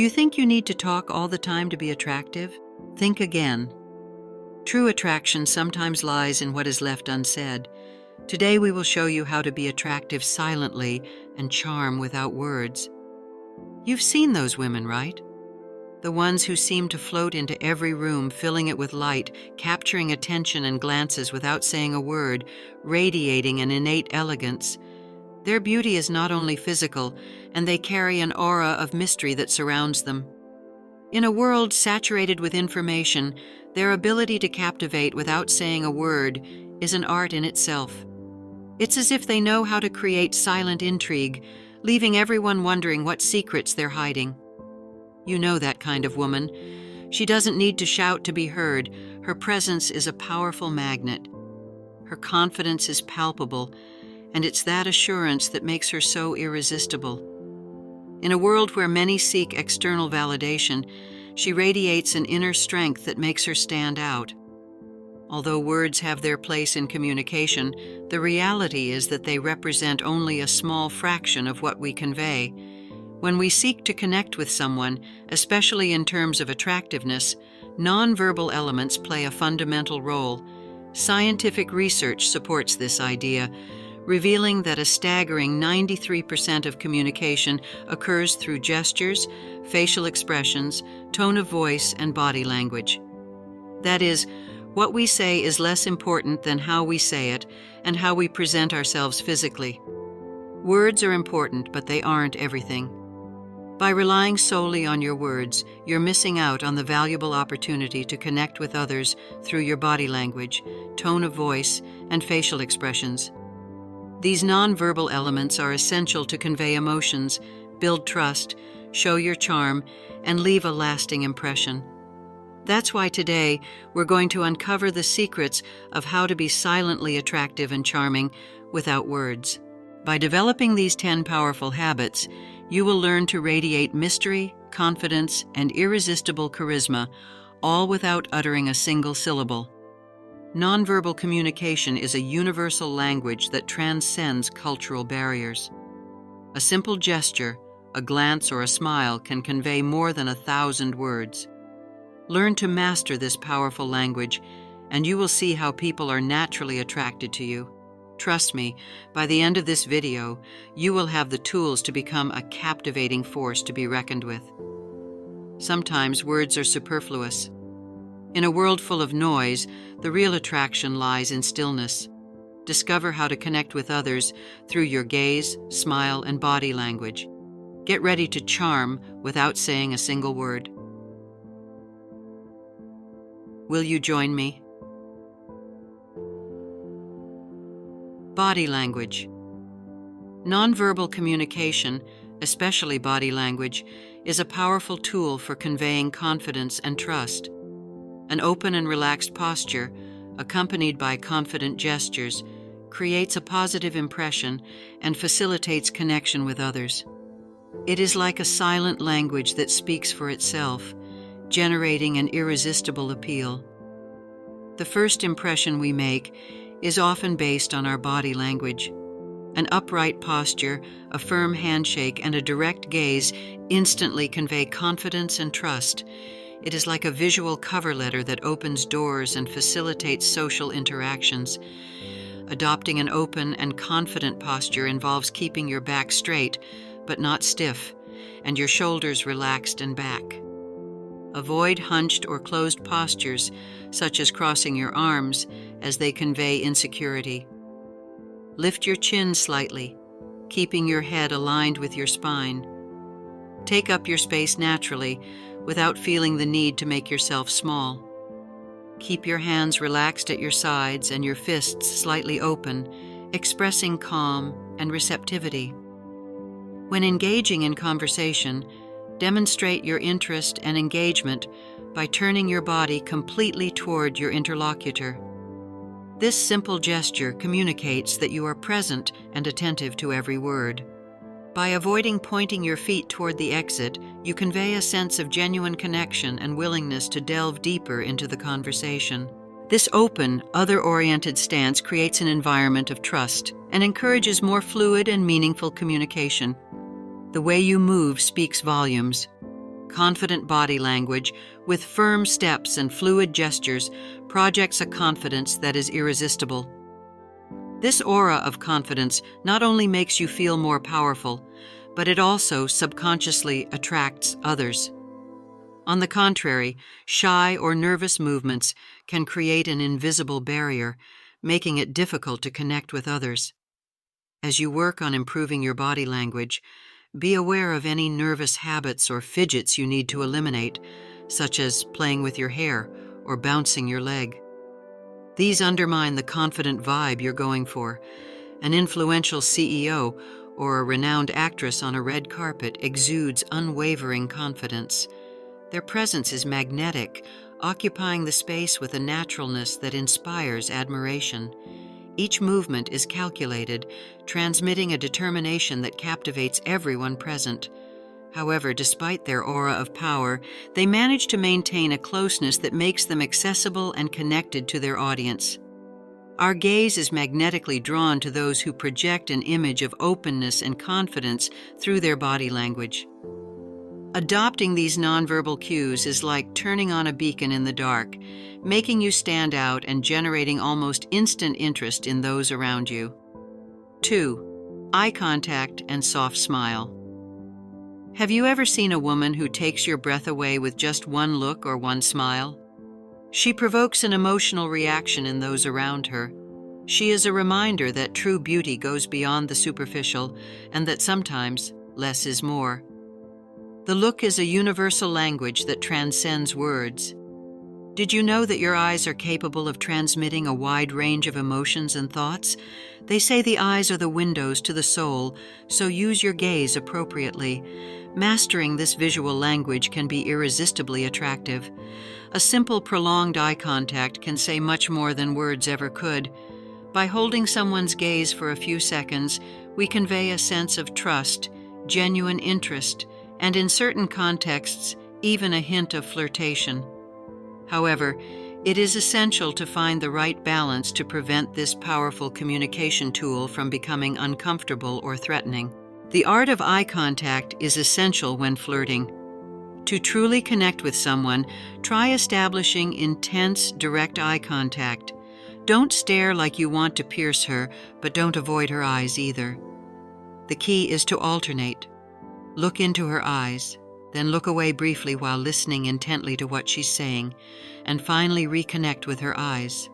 Do you think you need to talk all the time to be attractive? Think again. True attraction sometimes lies in what is left unsaid. Today we will show you how to be attractive silently and charm without words. You've seen those women, right? The ones who seem to float into every room, filling it with light, capturing attention and glances without saying a word, radiating an innate elegance. Their beauty is not only physical, and they carry an aura of mystery that surrounds them. In a world saturated with information, their ability to captivate without saying a word is an art in itself. It's as if they know how to create silent intrigue, leaving everyone wondering what secrets they're hiding. You know that kind of woman. She doesn't need to shout to be heard. Her presence is a powerful magnet. Her confidence is palpable, and it's that assurance that makes her so irresistible. In a world where many seek external validation, she radiates an inner strength that makes her stand out. Although words have their place in communication, the reality is that they represent only a small fraction of what we convey. When we seek to connect with someone, especially in terms of attractiveness, nonverbal elements play a fundamental role. Scientific research supports this idea, revealing that a staggering 93% of communication occurs through gestures, facial expressions, tone of voice, and body language. That is, what we say is less important than how we say it and how we present ourselves physically. Words are important, but they aren't everything. By relying solely on your words, you're missing out on the valuable opportunity to connect with others through your body language, tone of voice, and facial expressions. These nonverbal elements are essential to convey emotions, build trust, show your charm, and leave a lasting impression. That's why today we're going to uncover the secrets of how to be silently attractive and charming without words. By developing these 10 powerful habits, you will learn to radiate mystery, confidence, and irresistible charisma, all without uttering a single syllable. Nonverbal communication is a universal language that transcends cultural barriers. A simple gesture, a glance, or a smile can convey more than 1,000 words. Learn to master this powerful language, and you will see how people are naturally attracted to you. Trust me, by the end of this video, you will have the tools to become a captivating force to be reckoned with. Sometimes words are superfluous. In a world full of noise, the real attraction lies in stillness. Discover how to connect with others through your gaze, smile, and body language. Get ready to charm without saying a single word. Will you join me? Body language. Nonverbal communication, especially body language, is a powerful tool for conveying confidence and trust. An open and relaxed posture, accompanied by confident gestures, creates a positive impression and facilitates connection with others. It is like a silent language that speaks for itself, generating an irresistible appeal. The first impression we make is often based on our body language. An upright posture, a firm handshake, and a direct gaze instantly convey confidence and trust. It is like a visual cover letter that opens doors and facilitates social interactions. Adopting an open and confident posture involves keeping your back straight, but not stiff, and your shoulders relaxed and back. Avoid hunched or closed postures, such as crossing your arms, as they convey insecurity. Lift your chin slightly, keeping your head aligned with your spine. Take up your space naturally, without feeling the need to make yourself small. Keep your hands relaxed at your sides and your fists slightly open, expressing calm and receptivity. When engaging in conversation, demonstrate your interest and engagement by turning your body completely toward your interlocutor. This simple gesture communicates that you are present and attentive to every word. By avoiding pointing your feet toward the exit, you convey a sense of genuine connection and willingness to delve deeper into the conversation. This open, other-oriented stance creates an environment of trust and encourages more fluid and meaningful communication. The way you move speaks volumes. Confident body language, with firm steps and fluid gestures, projects a confidence that is irresistible. This aura of confidence not only makes you feel more powerful, but it also subconsciously attracts others. On the contrary, shy or nervous movements can create an invisible barrier, making it difficult to connect with others. As you work on improving your body language, be aware of any nervous habits or fidgets you need to eliminate, such as playing with your hair or bouncing your leg. These undermine the confident vibe you're going for. An influential CEO or a renowned actress on a red carpet exudes unwavering confidence. Their presence is magnetic, occupying the space with a naturalness that inspires admiration. Each movement is calculated, transmitting a determination that captivates everyone present. However, despite their aura of power, they manage to maintain a closeness that makes them accessible and connected to their audience. Our gaze is magnetically drawn to those who project an image of openness and confidence through their body language. Adopting these nonverbal cues is like turning on a beacon in the dark, making you stand out and generating almost instant interest in those around you. 2. Eye contact and soft smile. Have you ever seen a woman who takes your breath away with just one look or one smile? She provokes an emotional reaction in those around her. She is a reminder that true beauty goes beyond the superficial and that sometimes less is more. The look is a universal language that transcends words. Did you know that your eyes are capable of transmitting a wide range of emotions and thoughts? They say the eyes are the windows to the soul, so use your gaze appropriately. Mastering this visual language can be irresistibly attractive. A simple, prolonged eye contact can say much more than words ever could. By holding someone's gaze for a few seconds, we convey a sense of trust, genuine interest, and in certain contexts, even a hint of flirtation. However, it is essential to find the right balance to prevent this powerful communication tool from becoming uncomfortable or threatening. The art of eye contact is essential when flirting. To truly connect with someone, try establishing intense, direct eye contact. Don't stare like you want to pierce her, but don't avoid her eyes either. The key is to alternate. Look into her eyes, then look away briefly while listening intently to what she's saying, and finally reconnect with her eyes.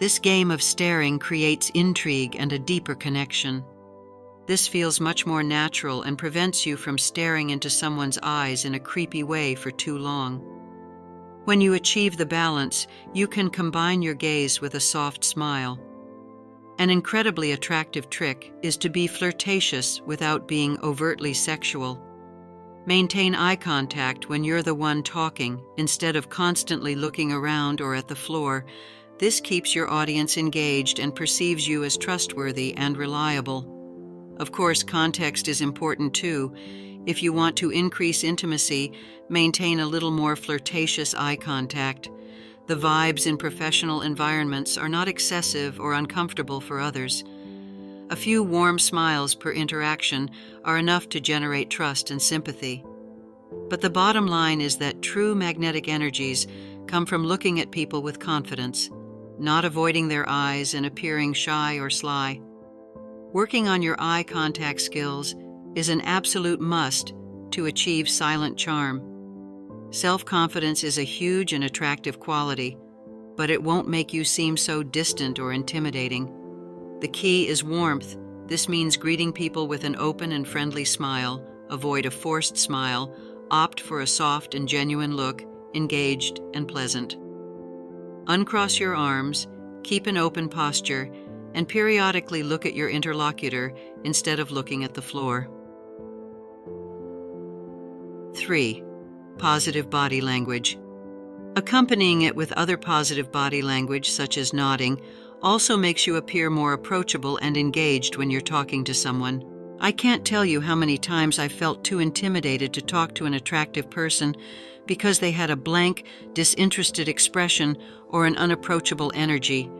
This game of staring creates intrigue and a deeper connection. This feels much more natural and prevents you from staring into someone's eyes in a creepy way for too long. When you achieve the balance, you can combine your gaze with a soft smile. An incredibly attractive trick is to be flirtatious without being overtly sexual. Maintain eye contact when you're the one talking, instead of constantly looking around or at the floor. This keeps your audience engaged and perceives you as trustworthy and reliable. Of course, context is important too. If you want to increase intimacy, maintain a little more flirtatious eye contact. The vibes in professional environments are not excessive or uncomfortable for others. A few warm smiles per interaction are enough to generate trust and sympathy. But the bottom line is that true magnetic energies come from looking at people with confidence, not avoiding their eyes and appearing shy or sly. Working on your eye contact skills is an absolute must to achieve silent charm. Self-confidence is a huge and attractive quality, but it won't make you seem so distant or intimidating. The key is warmth. This means greeting people with an open and friendly smile, avoid a forced smile, opt for a soft and genuine look, engaged and pleasant. Uncross your arms, keep an open posture, and periodically look at your interlocutor instead of looking at the floor. 3. Positive body language. Accompanying it with other positive body language, such as nodding, also makes you appear more approachable and engaged when you're talking to someone. I can't tell you how many times I felt too intimidated to talk to an attractive person because they had a blank, disinterested expression or an unapproachable energy.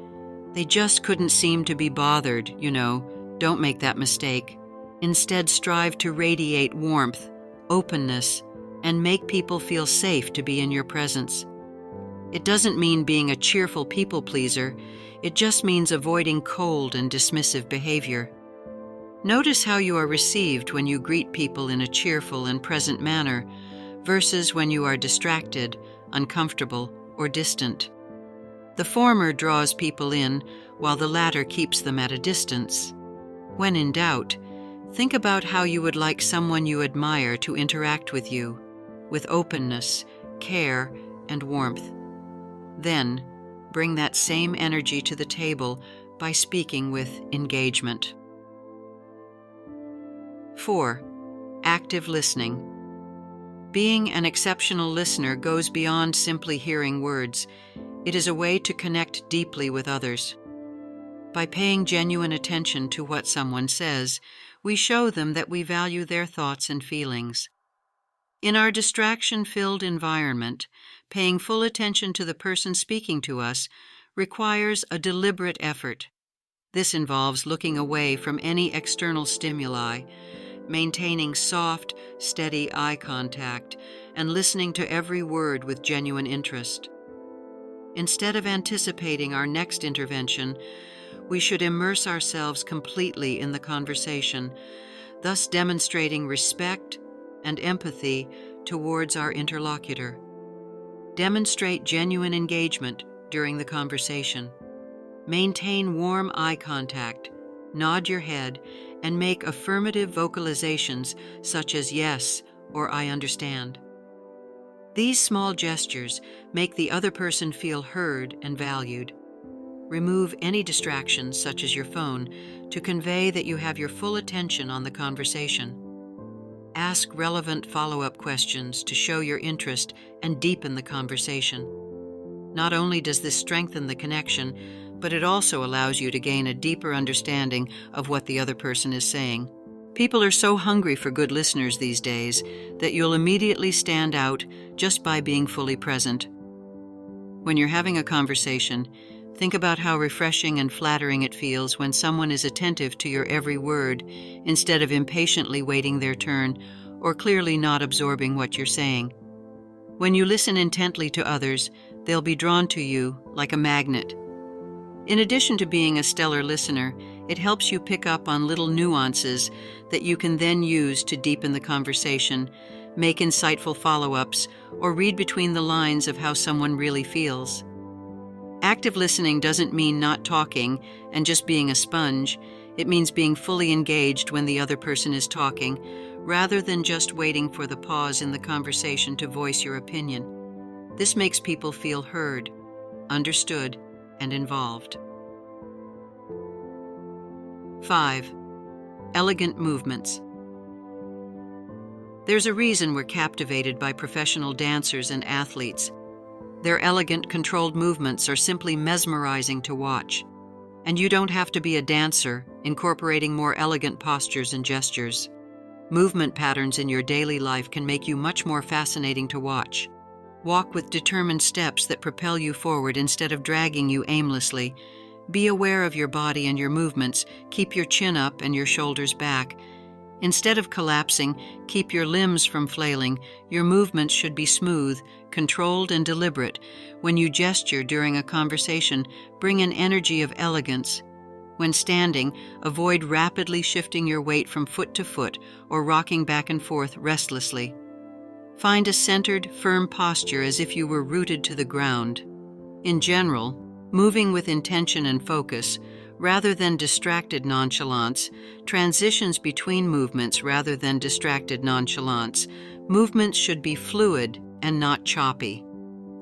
They just couldn't seem to be bothered, you know. Don't make that mistake. Instead, strive to radiate warmth, openness, and make people feel safe to be in your presence. It doesn't mean being a cheerful people pleaser, it just means avoiding cold and dismissive behavior. Notice how you are received when you greet people in a cheerful and present manner versus when you are distracted, uncomfortable, or distant. The former draws people in, while the latter keeps them at a distance. When in doubt, think about how you would like someone you admire to interact with you, with openness, care, and warmth. Then, bring that same energy to the table by speaking with engagement. 4. Active listening. Being an exceptional listener goes beyond simply hearing words. It is a way to connect deeply with others. By paying genuine attention to what someone says, we show them that we value their thoughts and feelings. In our distraction-filled environment, paying full attention to the person speaking to us requires a deliberate effort. This involves looking away from any external stimuli, maintaining soft, steady eye contact, and listening to every word with genuine interest. Instead of anticipating our next intervention, we should immerse ourselves completely in the conversation, thus demonstrating respect and empathy towards our interlocutor. Demonstrate genuine engagement during the conversation. Maintain warm eye contact, nod your head, and make affirmative vocalizations such as yes or I understand. These small gestures make the other person feel heard and valued. Remove any distractions, such as your phone, to convey that you have your full attention on the conversation. Ask relevant follow-up questions to show your interest and deepen the conversation. Not only does this strengthen the connection, but it also allows you to gain a deeper understanding of what the other person is saying. People are so hungry for good listeners these days that you'll immediately stand out just by being fully present. When you're having a conversation, think about how refreshing and flattering it feels when someone is attentive to your every word instead of impatiently waiting their turn or clearly not absorbing what you're saying. When you listen intently to others, they'll be drawn to you like a magnet. In addition to being a stellar listener, it helps you pick up on little nuances that you can then use to deepen the conversation, make insightful follow-ups, or read between the lines of how someone really feels. Active listening doesn't mean not talking and just being a sponge. It means being fully engaged when the other person is talking, rather than just waiting for the pause in the conversation to voice your opinion. This makes people feel heard, understood, and involved. 5. Elegant movements. There's a reason we're captivated by professional dancers and athletes. Their elegant, controlled movements are simply mesmerizing to watch. And you don't have to be a dancer, incorporating more elegant postures and gestures. Movement patterns in your daily life can make you much more fascinating to watch. Walk with determined steps that propel you forward instead of dragging you aimlessly. Be aware of your body and your movements. Keep your chin up and your shoulders back. Instead of collapsing, keep your limbs from flailing. Your movements should be smooth, controlled, and deliberate. When you gesture during a conversation, bring an energy of elegance. When standing, avoid rapidly shifting your weight from foot to foot or rocking back and forth restlessly. Find a centered, firm posture as if you were rooted to the ground. In general, moving with intention and focus, rather than distracted nonchalance, transitions between movements rather than distracted nonchalance. Movements should be fluid and not choppy.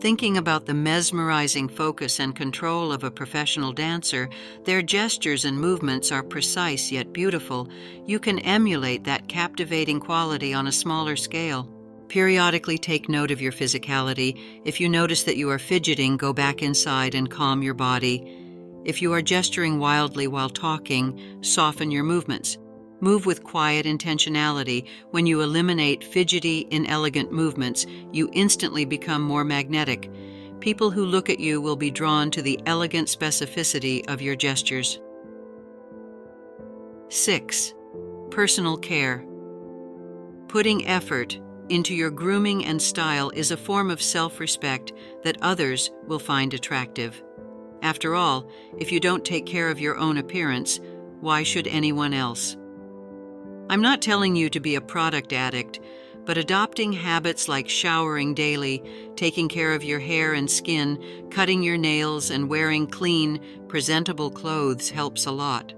Thinking about the mesmerizing focus and control of a professional dancer, their gestures and movements are precise yet beautiful. You can emulate that captivating quality on a smaller scale. Periodically take note of your physicality. If you notice that you are fidgeting, go back inside and calm your body. If you are gesturing wildly while talking, soften your movements. Move with quiet intentionality. When you eliminate fidgety, inelegant movements, you instantly become more magnetic. People who look at you will be drawn to the elegant specificity of your gestures. 6. Personal care. Putting effort into your grooming and style is a form of self-respect that others will find attractive. After all, if you don't take care of your own appearance, why should anyone else? I'm not telling you to be a product addict, but adopting habits like showering daily, taking care of your hair and skin, cutting your nails, and wearing clean, presentable clothes helps a lot.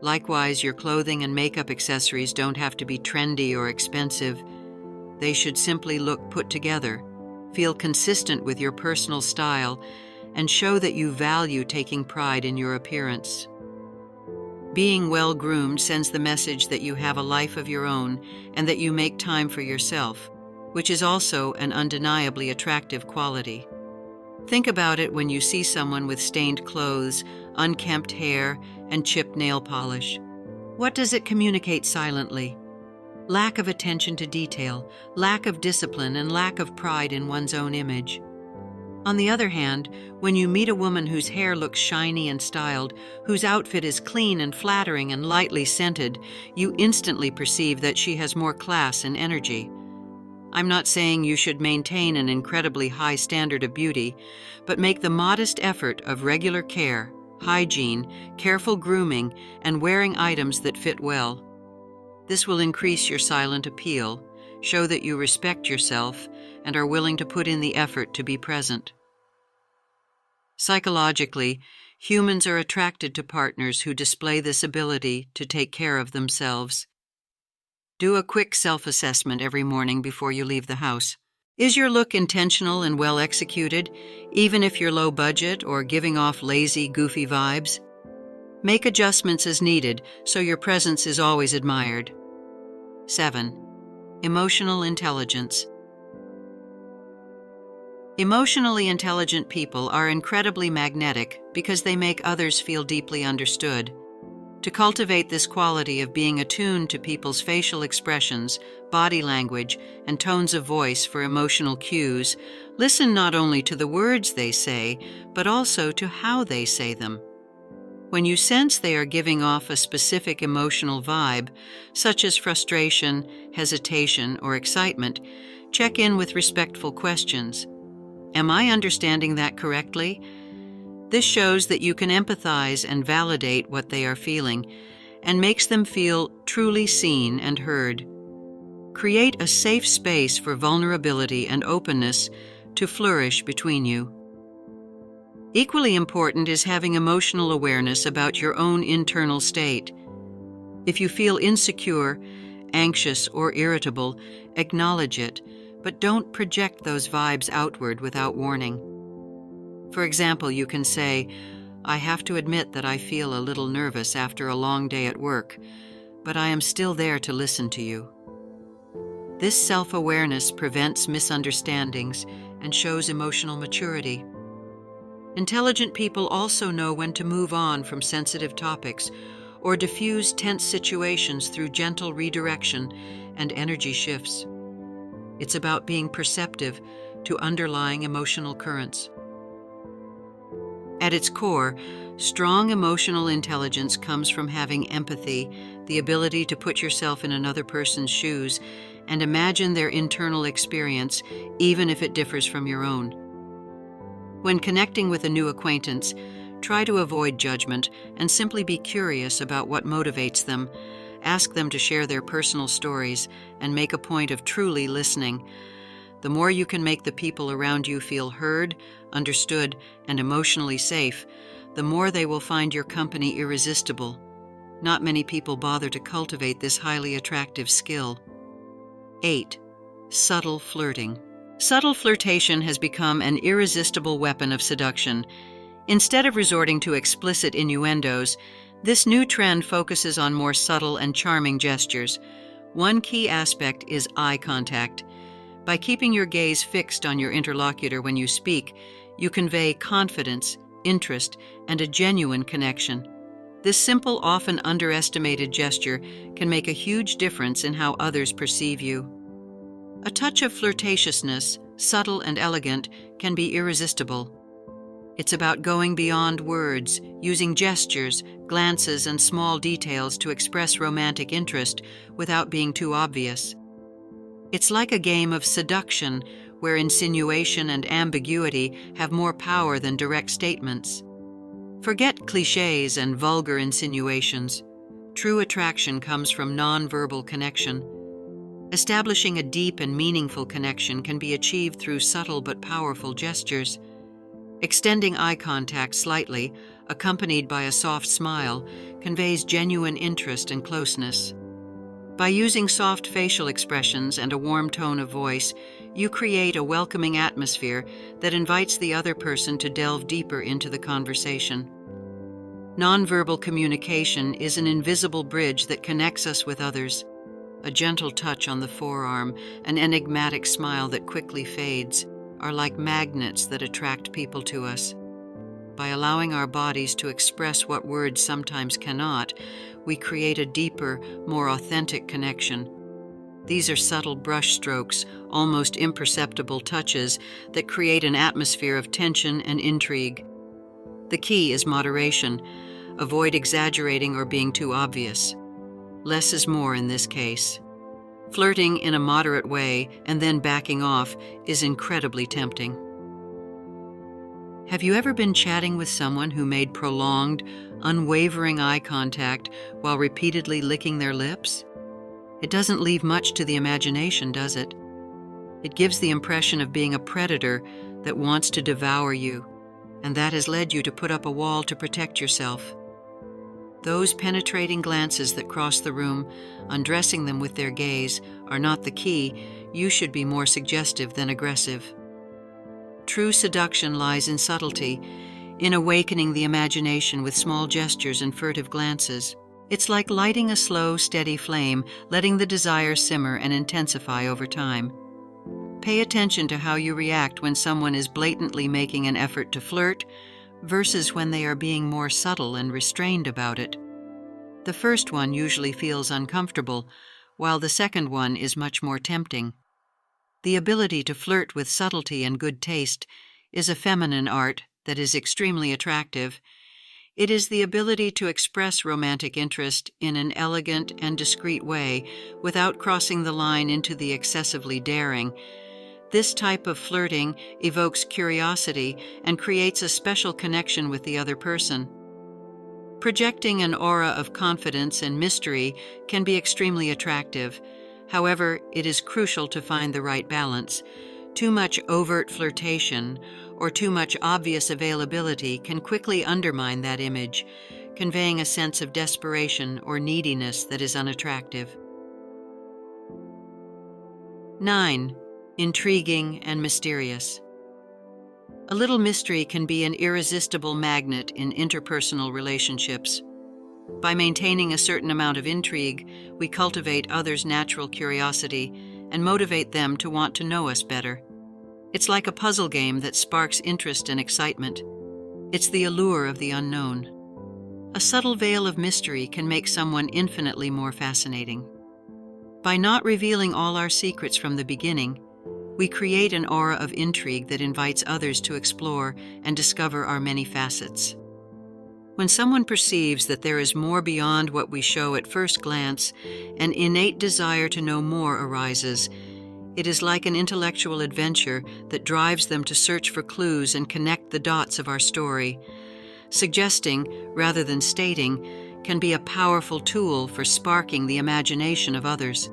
Likewise, your clothing and makeup accessories don't have to be trendy or expensive. They should simply look put together, feel consistent with your personal style, and show that you value taking pride in your appearance. Being well-groomed sends the message that you have a life of your own and that you make time for yourself, which is also an undeniably attractive quality. Think about it when you see someone with stained clothes, unkempt hair, and chipped nail polish. What does it communicate silently? Lack of attention to detail, lack of discipline, and lack of pride in one's own image. On the other hand, when you meet a woman whose hair looks shiny and styled, whose outfit is clean and flattering and lightly scented, you instantly perceive that she has more class and energy. I'm not saying you should maintain an incredibly high standard of beauty, but make the modest effort of regular care, hygiene, careful grooming, and wearing items that fit well. This will increase your silent appeal, show that you respect yourself, and are willing to put in the effort to be present. Psychologically, humans are attracted to partners who display this ability to take care of themselves. Do a quick self-assessment every morning before you leave the house. Is your look intentional and well executed, even if you're low budget or giving off lazy, goofy vibes? Make adjustments as needed so your presence is always admired. 7. Emotional intelligence. Emotionally intelligent people are incredibly magnetic because they make others feel deeply understood. To cultivate this quality of being attuned to people's facial expressions, body language, and tones of voice for emotional cues, listen not only to the words they say, but also to how they say them. When you sense they are giving off a specific emotional vibe, such as frustration, hesitation, or excitement, check in with respectful questions. Am I understanding that correctly? This shows that you can empathize and validate what they are feeling, and makes them feel truly seen and heard. Create a safe space for vulnerability and openness to flourish between you. Equally important is having emotional awareness about your own internal state. If you feel insecure, anxious, or irritable, acknowledge it, but don't project those vibes outward without warning. For example, you can say, "I have to admit that I feel a little nervous after a long day at work, but I am still there to listen to you." This self-awareness prevents misunderstandings and shows emotional maturity. Intelligent people also know when to move on from sensitive topics or diffuse tense situations through gentle redirection and energy shifts. It's about being perceptive to underlying emotional currents. At its core, strong emotional intelligence comes from having empathy, the ability to put yourself in another person's shoes and imagine their internal experience, even if it differs from your own. When connecting with a new acquaintance, try to avoid judgment and simply be curious about what motivates them. Ask them to share their personal stories and make a point of truly listening. The more you can make the people around you feel heard, understood, and emotionally safe, the more they will find your company irresistible. Not many people bother to cultivate this highly attractive skill. 8. Subtle flirting. Subtle flirtation has become an irresistible weapon of seduction. Instead of resorting to explicit innuendos, this new trend focuses on more subtle and charming gestures. One key aspect is eye contact. By keeping your gaze fixed on your interlocutor when you speak, you convey confidence, interest, and a genuine connection. This simple, often underestimated gesture can make a huge difference in how others perceive you. A touch of flirtatiousness, subtle and elegant, can be irresistible. It's about going beyond words, using gestures, glances, and small details to express romantic interest without being too obvious. It's like a game of seduction where insinuation and ambiguity have more power than direct statements. Forget clichés and vulgar insinuations. True attraction comes from nonverbal connection. Establishing a deep and meaningful connection can be achieved through subtle but powerful gestures. Extending eye contact slightly, accompanied by a soft smile, conveys genuine interest and closeness. By using soft facial expressions and a warm tone of voice, you create a welcoming atmosphere that invites the other person to delve deeper into the conversation. Nonverbal communication is an invisible bridge that connects us with others. A gentle touch on the forearm, an enigmatic smile that quickly fades, are like magnets that attract people to us. By allowing our bodies to express what words sometimes cannot, we create a deeper, more authentic connection. These are subtle brushstrokes, almost imperceptible touches that create an atmosphere of tension and intrigue. The key is moderation. Avoid exaggerating or being too obvious. Less is more in this case. Flirting in a moderate way and then backing off is incredibly tempting. Have you ever been chatting with someone who made prolonged, unwavering eye contact while repeatedly licking their lips? It doesn't leave much to the imagination, does it? It gives the impression of being a predator that wants to devour you, and that has led you to put up a wall to protect yourself. Those penetrating glances that cross the room, undressing them with their gaze, are not the key. You should be more suggestive than aggressive. True seduction lies in subtlety, in awakening the imagination with small gestures and furtive glances. It's like lighting a slow, steady flame, letting the desire simmer and intensify over time. Pay attention to how you react when someone is blatantly making an effort to flirt versus when they are being more subtle and restrained about it. The first one usually feels uncomfortable, while the second one is much more tempting. The ability to flirt with subtlety and good taste is a feminine art that is extremely attractive. It is the ability to express romantic interest in an elegant and discreet way without crossing the line into the excessively daring. This type of flirting evokes curiosity and creates a special connection with the other person. Projecting an aura of confidence and mystery can be extremely attractive. However, it is crucial to find the right balance. Too much overt flirtation or too much obvious availability can quickly undermine that image, conveying a sense of desperation or neediness that is unattractive. 9. Intriguing and mysterious. A little mystery can be an irresistible magnet in interpersonal relationships. By maintaining a certain amount of intrigue, we cultivate others' natural curiosity and motivate them to want to know us better. It's like a puzzle game that sparks interest and excitement. It's the allure of the unknown. A subtle veil of mystery can make someone infinitely more fascinating. By not revealing all our secrets from the beginning, we create an aura of intrigue that invites others to explore and discover our many facets. When someone perceives that there is more beyond what we show at first glance, an innate desire to know more arises. It is like an intellectual adventure that drives them to search for clues and connect the dots of our story. Suggesting, rather than stating, can be a powerful tool for sparking the imagination of others.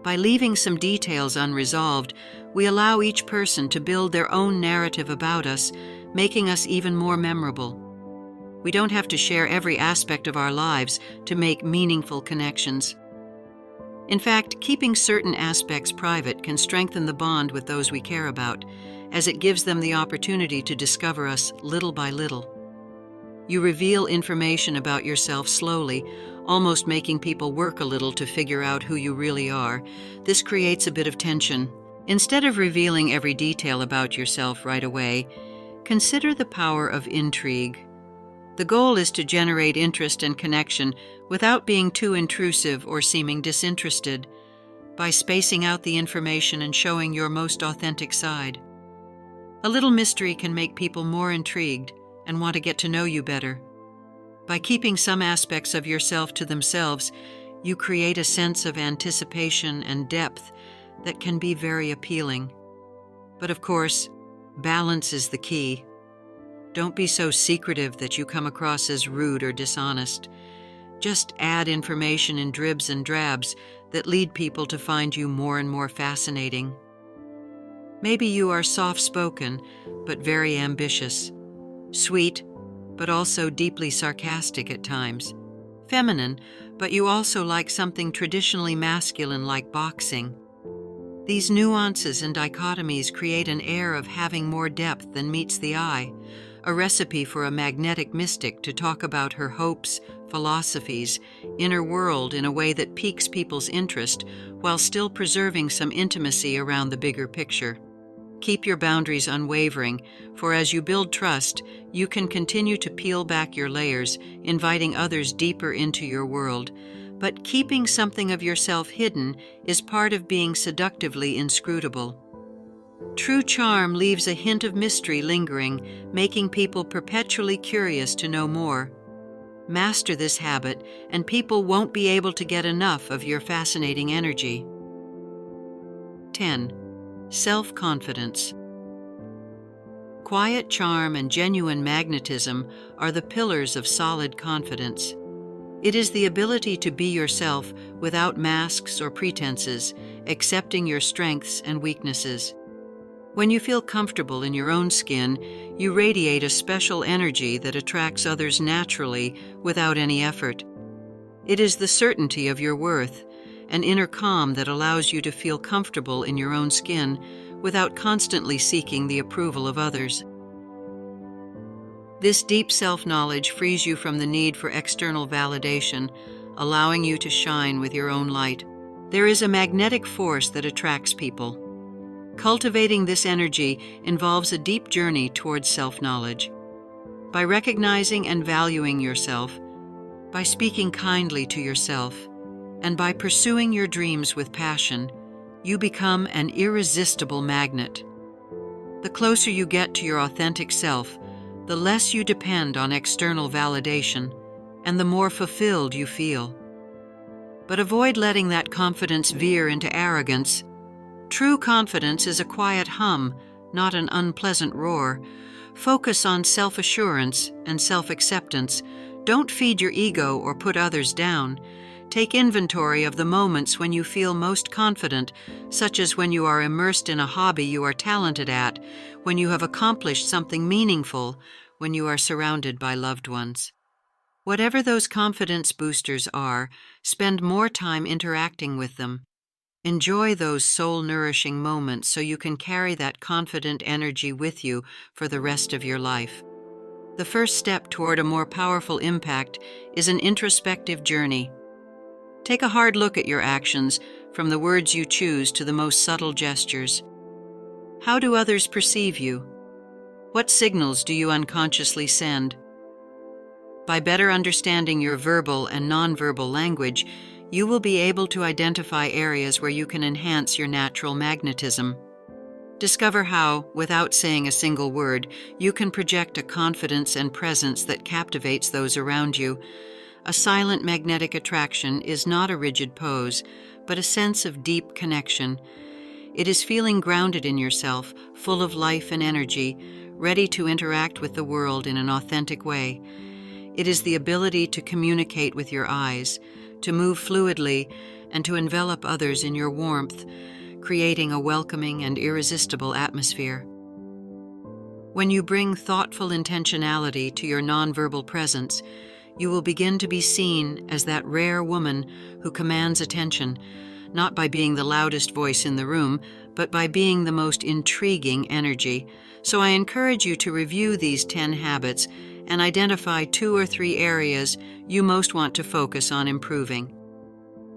By leaving some details unresolved, we allow each person to build their own narrative about us, making us even more memorable. We don't have to share every aspect of our lives to make meaningful connections. In fact, keeping certain aspects private can strengthen the bond with those we care about, as it gives them the opportunity to discover us little by little. You reveal information about yourself slowly, almost making people work a little to figure out who you really are. This creates a bit of tension. Instead of revealing every detail about yourself right away, consider the power of intrigue. The goal is to generate interest and connection without being too intrusive or seeming disinterested, by spacing out the information and showing your most authentic side. A little mystery can make people more intrigued and want to get to know you better. By keeping some aspects of yourself to themselves, you create a sense of anticipation and depth that can be very appealing. But of course, balance is the key. Don't be so secretive that you come across as rude or dishonest. Just add information in dribs and drabs that lead people to find you more and more fascinating. Maybe you are soft-spoken, but very ambitious. Sweet, but also deeply sarcastic at times. Feminine, but you also like something traditionally masculine like boxing. These nuances and dichotomies create an air of having more depth than meets the eye, a recipe for a magnetic mystic to talk about her hopes, philosophies, inner world in a way that piques people's interest while still preserving some intimacy around the bigger picture. Keep your boundaries unwavering, for as you build trust, you can continue to peel back your layers, inviting others deeper into your world. But keeping something of yourself hidden is part of being seductively inscrutable. True charm leaves a hint of mystery lingering, making people perpetually curious to know more. Master this habit, and people won't be able to get enough of your fascinating energy. 10. Self-confidence. Quiet charm and genuine magnetism are the pillars of solid confidence. It is the ability to be yourself without masks or pretenses, accepting your strengths and weaknesses. When you feel comfortable in your own skin, you radiate a special energy that attracts others naturally without any effort. It is the certainty of your worth, an inner calm that allows you to feel comfortable in your own skin without constantly seeking the approval of others. This deep self-knowledge frees you from the need for external validation, allowing you to shine with your own light. There is a magnetic force that attracts people. Cultivating this energy involves a deep journey towards self-knowledge. By recognizing and valuing yourself, by speaking kindly to yourself, and by pursuing your dreams with passion, you become an irresistible magnet. The closer you get to your authentic self, the less you depend on external validation, and the more fulfilled you feel. But avoid letting that confidence veer into arrogance. True confidence is a quiet hum, not an unpleasant roar. Focus on self-assurance and self-acceptance. Don't feed your ego or put others down. Take inventory of the moments when you feel most confident, such as when you are immersed in a hobby you are talented at, when you have accomplished something meaningful, when you are surrounded by loved ones. Whatever those confidence boosters are, spend more time interacting with them. Enjoy those soul-nourishing moments so you can carry that confident energy with you for the rest of your life. The first step toward a more powerful impact is an introspective journey. Take a hard look at your actions, from the words you choose to the most subtle gestures. How do others perceive you? What signals do you unconsciously send? By better understanding your verbal and nonverbal language, you will be able to identify areas where you can enhance your natural magnetism. Discover how, without saying a single word, you can project a confidence and presence that captivates those around you. A silent magnetic attraction is not a rigid pose, but a sense of deep connection. It is feeling grounded in yourself, full of life and energy, ready to interact with the world in an authentic way. It is the ability to communicate with your eyes, to move fluidly, and to envelop others in your warmth, creating a welcoming and irresistible atmosphere. When you bring thoughtful intentionality to your nonverbal presence, you will begin to be seen as that rare woman who commands attention, not by being the loudest voice in the room, but by being the most intriguing energy. So I encourage you to review these 10 habits and identify 2 or 3 areas you most want to focus on improving.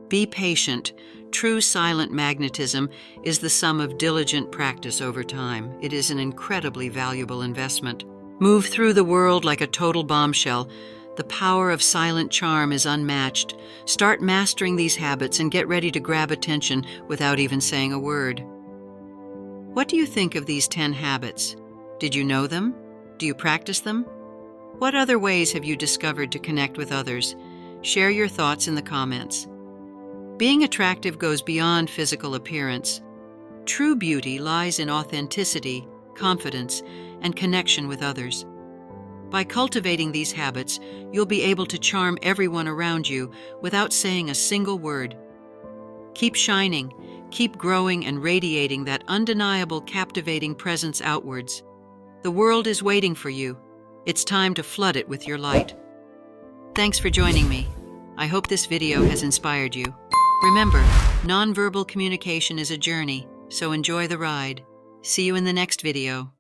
Be patient. True silent magnetism is the sum of diligent practice over time. It is an incredibly valuable investment. Move through the world like a total bombshell. The power of silent charm is unmatched. Start mastering these habits and get ready to grab attention without even saying a word. What do you think of these 10 habits? Did you know them? Do you practice them? What other ways have you discovered to connect with others? Share your thoughts in the comments. Being attractive goes beyond physical appearance. True beauty lies in authenticity, confidence, and connection with others. By cultivating these habits, you'll be able to charm everyone around you without saying a single word. Keep shining, keep growing and radiating that undeniable, captivating presence outwards. The world is waiting for you. It's time to flood it with your light. Thanks for joining me. I hope this video has inspired you. Remember, nonverbal communication is a journey, so enjoy the ride. See you in the next video.